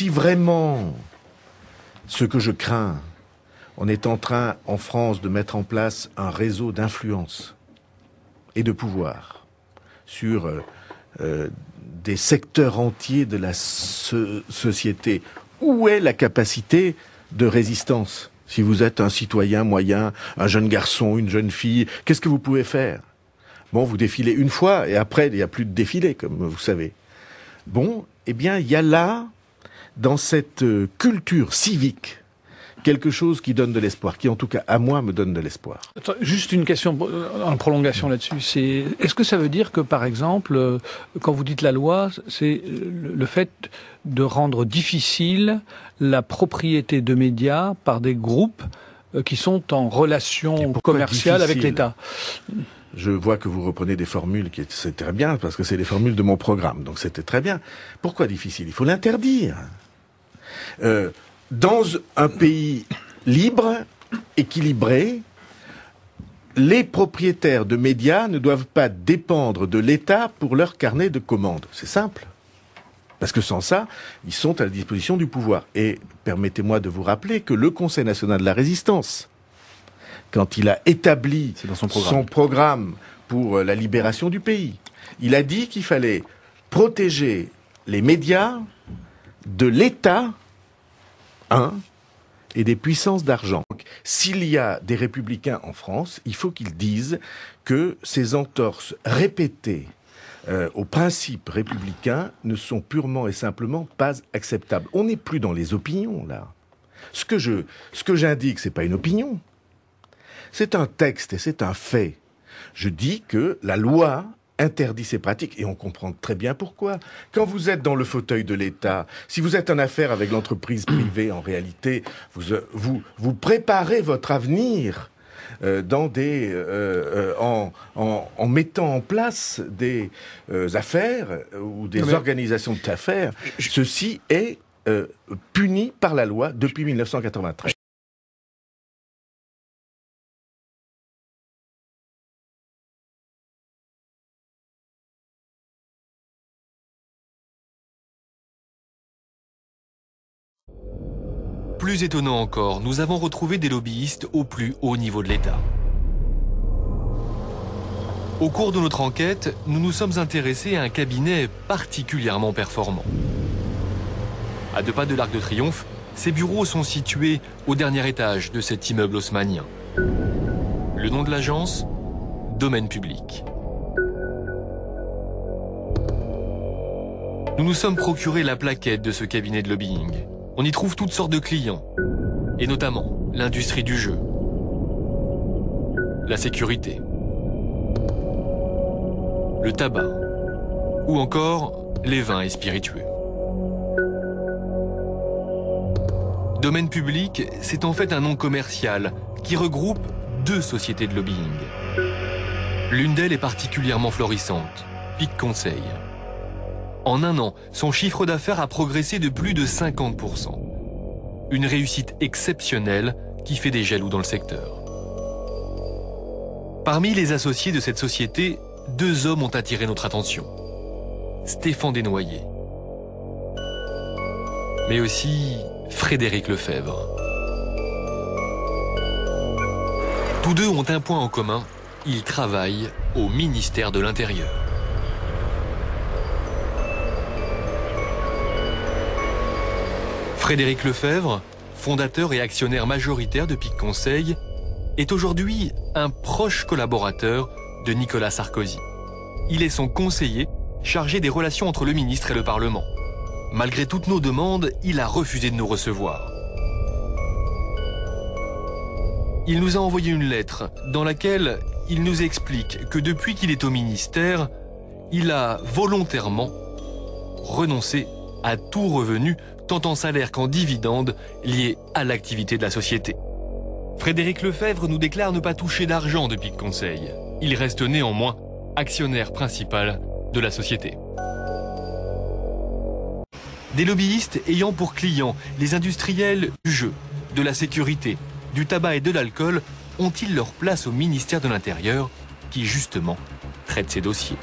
si vraiment, ce que je crains, on est en train, en France, de mettre en place un réseau d'influence et de pouvoir sur des secteurs entiers de la société. Où est la capacité de résistance? Si vous êtes un citoyen moyen, un jeune garçon, une jeune fille, qu'est-ce que vous pouvez faire? Bon, vous défilez une fois et après, il n'y a plus de défilé, comme vous savez. Bon, eh bien, il y a là, dans cette culture civique, quelque chose qui donne de l'espoir, qui en tout cas à moi me donne de l'espoir. Juste une question en prolongation là-dessus. Est-ce que ça veut dire que, par exemple, quand vous dites la loi, c'est le fait de rendre difficile la propriété de médias par des groupes qui sont en relation commerciale avec l'État? Je vois que vous reprenez des formules c'est très bien, parce que c'est les formules de mon programme, donc c'était très bien. Pourquoi difficile? Il faut l'interdire. Dans un pays libre, équilibré, les propriétaires de médias ne doivent pas dépendre de l'État pour leur carnet de commandes. C'est simple. Parce que sans ça, ils sont à la disposition du pouvoir. Et permettez-moi de vous rappeler que le Conseil national de la résistance, quand il a établi son programme pour la libération du pays, il a dit qu'il fallait protéger les médias de l'État, et des puissances d'argent. S'il y a des républicains en France, il faut qu'ils disent que ces entorses répétées aux principes républicains ne sont purement et simplement pas acceptables. On n'est plus dans les opinions, là. Ce que j'indique, c'est pas une opinion. C'est un texte et c'est un fait. Je dis que la loi interdit ces pratiques, et on comprend très bien pourquoi. Quand vous êtes dans le fauteuil de l'État, si vous êtes en affaire avec l'entreprise privée, en réalité, vous préparez votre avenir en mettant en place des affaires ou des organisations d'affaires. Ceci est puni par la loi depuis 1993. Plus étonnant encore, nous avons retrouvé des lobbyistes au plus haut niveau de l'État. Au cours de notre enquête, nous nous sommes intéressés à un cabinet particulièrement performant. À 2 pas de l'Arc de Triomphe, ses bureaux sont situés au dernier étage de cet immeuble haussmannien. Le nom de l'agence? Domaine Public. Nous nous sommes procuré la plaquette de ce cabinet de lobbying. On y trouve toutes sortes de clients, et notamment l'industrie du jeu, la sécurité, le tabac, ou encore les vins et spiritueux. Domaine Public, c'est en fait un nom commercial qui regroupe 2 sociétés de lobbying. L'une d'elles est particulièrement florissante, Pic Conseil. En 1 an, son chiffre d'affaires a progressé de plus de 50%. Une réussite exceptionnelle qui fait des jaloux dans le secteur. Parmi les associés de cette société, 2 hommes ont attiré notre attention. Stéphane Desnoyers, mais aussi Frédéric Lefebvre. Tous 2 ont un point en commun, ils travaillent au ministère de l'Intérieur. Frédéric Lefebvre, fondateur et actionnaire majoritaire de Pic Conseil, est aujourd'hui un proche collaborateur de Nicolas Sarkozy. Il est son conseiller, chargé des relations entre le ministre et le Parlement. Malgré toutes nos demandes, il a refusé de nous recevoir. Il nous a envoyé une lettre dans laquelle il nous explique que depuis qu'il est au ministère, il a volontairement renoncé à tout revenu tant en salaire qu'en dividendes liés à l'activité de la société. Frédéric Lefebvre nous déclare ne pas toucher d'argent de Pic Conseil. Il reste néanmoins actionnaire principal de la société. Des lobbyistes ayant pour clients les industriels du jeu, de la sécurité, du tabac et de l'alcool ont-ils leur place au ministère de l'Intérieur qui justement traite ces dossiers?